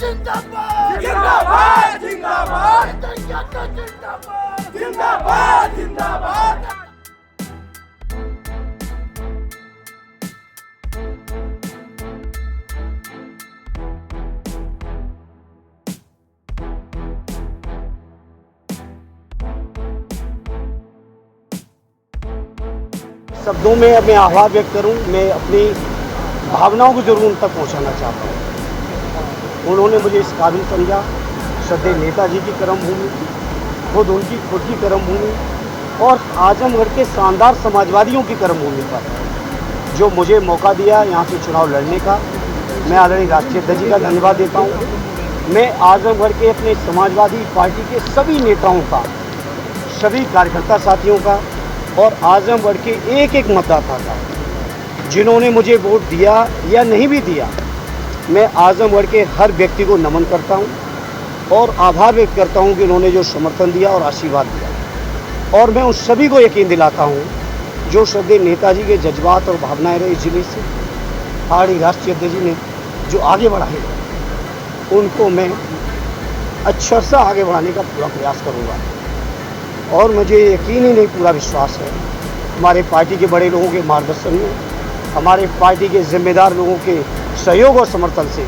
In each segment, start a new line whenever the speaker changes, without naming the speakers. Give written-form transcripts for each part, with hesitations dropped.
जिंदाबाद जिंदाबाद जिंदाबाद जिंदाबाद जिंदाबाद जिंदाबाद।
शब्दों में मैं आभार व्यक्त करूं, मैं अपनी भावनाओं को जरूर उन तक पहुंचाना चाहता हूं। उन्होंने मुझे इस काबिल समझा। श्रद्धेय नेताजी की कर्मभूमि, खुद उनकी खुद की कर्मभूमि और आजमगढ़ के शानदार समाजवादियों की कर्मभूमि पर जो मुझे मौका दिया यहाँ से चुनाव लड़ने का, मैं आदरणीय राष्ट्रीय अध्यक्ष जी का धन्यवाद देता हूँ। मैं आजमगढ़ के अपने समाजवादी पार्टी के सभी नेताओं का, सभी कार्यकर्ता साथियों का और आजमगढ़ के एक एक मतदाता का, जिन्होंने मुझे वोट दिया या नहीं भी दिया, मैं आजमगढ़ के हर व्यक्ति को नमन करता हूं और आभार व्यक्त करता हूं कि उन्होंने जो समर्थन दिया और आशीर्वाद दिया। और मैं उन सभी को यकीन दिलाता हूं जो श्रद्धेय नेताजी के जज्बात और भावनाएं रहे इस जिले से आदरणीय राष्ट्रीय अध्यक्ष जी ने जो आगे बढ़ाए, उनको मैं अक्षरशः आगे बढ़ाने का पूरा प्रयास करूँगा। और मुझे यकीन ही नहीं, पूरा विश्वास है हमारे पार्टी के बड़े लोगों के मार्गदर्शन में, हमारे पार्टी के जिम्मेदार लोगों के सहयोग और समर्थन से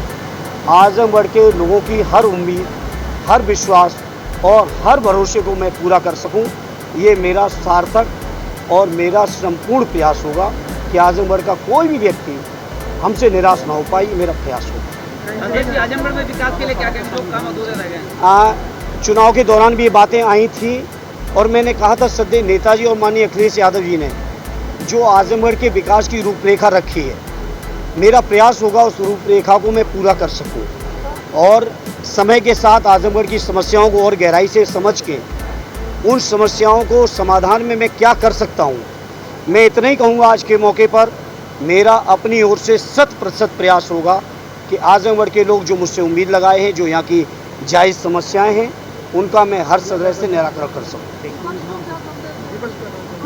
आजमगढ़ के लोगों की हर उम्मीद, हर विश्वास और हर भरोसे को मैं पूरा कर सकूं। ये मेरा सार्थक और मेरा संपूर्ण प्रयास होगा कि आजमगढ़ का कोई भी व्यक्ति हमसे निराश ना हो पाए, मेरा प्रयास होगा।
आजमगढ़ में विकास के लिए क्या क्या काम अधूरे रह गए?
चुनाव के दौरान भी ये बातें आई थी और मैंने कहा था श्रद्धेय नेताजी और माननीय अखिलेश यादव जी ने जो आजमगढ़ के विकास की रूपरेखा रखी है, मेरा प्रयास होगा उस रूपरेखा को मैं पूरा कर सकूं और समय के साथ आजमगढ़ की समस्याओं को और गहराई से समझ के उन समस्याओं को समाधान में मैं क्या कर सकता हूं, मैं इतना ही कहूँगा आज के मौके पर। मेरा अपनी ओर से 100% प्रयास होगा कि आजमगढ़ के लोग जो मुझसे उम्मीद लगाए हैं, जो यहाँ की जायज़ समस्याएँ हैं, उनका मैं हर तरह से निराकरण कर सकूँ।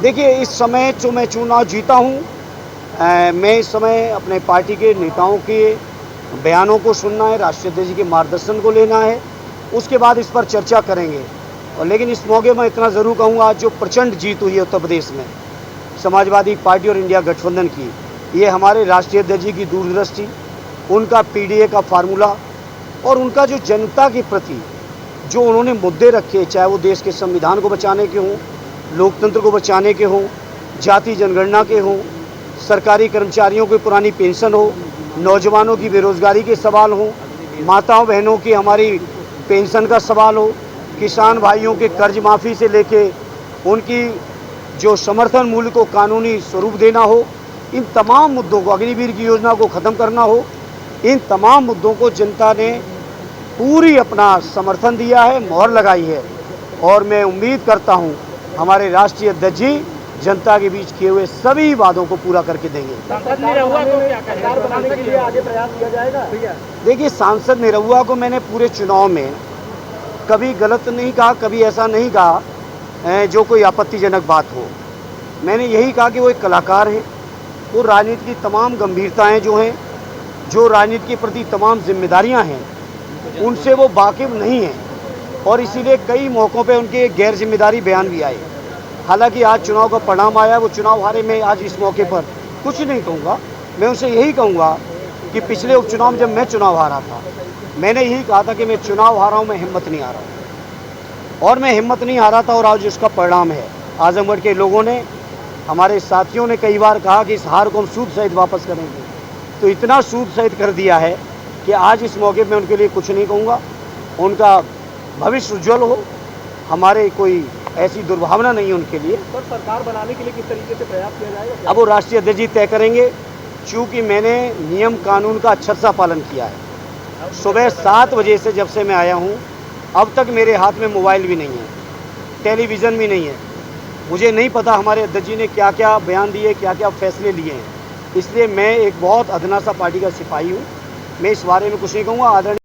देखिए, इस समय जो मैं चुनाव जीता हूँ, मैं इस समय अपने पार्टी के नेताओं के बयानों को सुनना है, राष्ट्रीय अध्यक्ष जी के मार्गदर्शन को लेना है, उसके बाद इस पर चर्चा करेंगे। और लेकिन इस मौके में इतना ज़रूर कहूँगा, जो प्रचंड जीत हुई है उत्तर प्रदेश में समाजवादी पार्टी और इंडिया गठबंधन की, ये हमारे राष्ट्रीय अध्यक्ष जी की दूरदृष्टि, उनका PDA का फार्मूला और उनका जो जनता के प्रति जो उन्होंने मुद्दे रखे, चाहे वो देश के संविधान को बचाने के हों, लोकतंत्र को बचाने के हों, जाति जनगणना के हों, सरकारी कर्मचारियों की पुरानी पेंशन हो, नौजवानों की बेरोजगारी के सवाल हों, माताओं बहनों की हमारी पेंशन का सवाल हो, किसान भाइयों के कर्ज माफ़ी से लेके उनकी जो समर्थन मूल्य को कानूनी स्वरूप देना हो, इन तमाम मुद्दों को, अग्निवीर की योजना को ख़त्म करना हो, इन तमाम मुद्दों को जनता ने पूरी अपना समर्थन दिया है, मोहर लगाई है। और मैं उम्मीद करता हूं हमारे राष्ट्रीय अध्यक्ष जी जनता के बीच किए हुए सभी वादों को पूरा करके देंगे।
सांसद निरहुआ को क्या सरकार बनाने के लिए आगे प्रयास किया जाएगा?
देखिए, सांसद निरहुआ को मैंने पूरे चुनाव में कभी गलत नहीं कहा, कभी ऐसा नहीं कहा जो कोई आपत्तिजनक बात हो। मैंने यही कहा कि वो एक कलाकार हैं, वो राजनीति की तमाम गंभीरताएँ जो हैं, जो राजनीति के प्रति तमाम जिम्मेदारियाँ हैं, उनसे वो वाकिफ नहीं हैं और इसीलिए कई मौक़ों पे उनके गैर जिम्मेदारी बयान भी आए। हालांकि आज चुनाव का परिणाम आया, वो चुनाव हारे। मैं आज इस मौके पर कुछ नहीं कहूँगा, मैं उनसे यही कहूँगा कि पिछले उपचुनाव में जब मैं चुनाव हारा था, मैंने यही कहा था कि मैं चुनाव हारा हूँ, मैं हिम्मत नहीं हारा हूँ। और मैं हिम्मत नहीं हारा था और आज उसका परिणाम है। आजमगढ़ के लोगों ने, हमारे साथियों ने कई बार कहा कि इस हार को हम सूद सहित वापस करेंगे, तो इतना सूद सहित कर दिया है कि आज इस मौके में उनके लिए कुछ नहीं कहूँगा। उनका भविष्य उज्ज्वल हो, हमारे कोई ऐसी दुर्भावना नहीं है उनके लिए।
सर, सरकार बनाने के लिए किस तरीके से प्रयास किया जाएगा?
अब वो राष्ट्रीय अध्यक्ष जी तय करेंगे, चूँकि मैंने नियम कानून का अच्छा सा पालन किया है। सुबह 7 बजे से जब से मैं आया हूँ, अब तक मेरे हाथ में मोबाइल भी नहीं है, टेलीविज़न भी नहीं है। मुझे नहीं पता हमारे अध्यक्ष जी ने क्या क्या बयान दिए, क्या क्या फैसले लिए हैं। इसलिए मैं एक बहुत अधना सा पार्टी का सिपाही हूँ, मैं इस बारे में कुछ नहीं कहूँगा। आदरणीय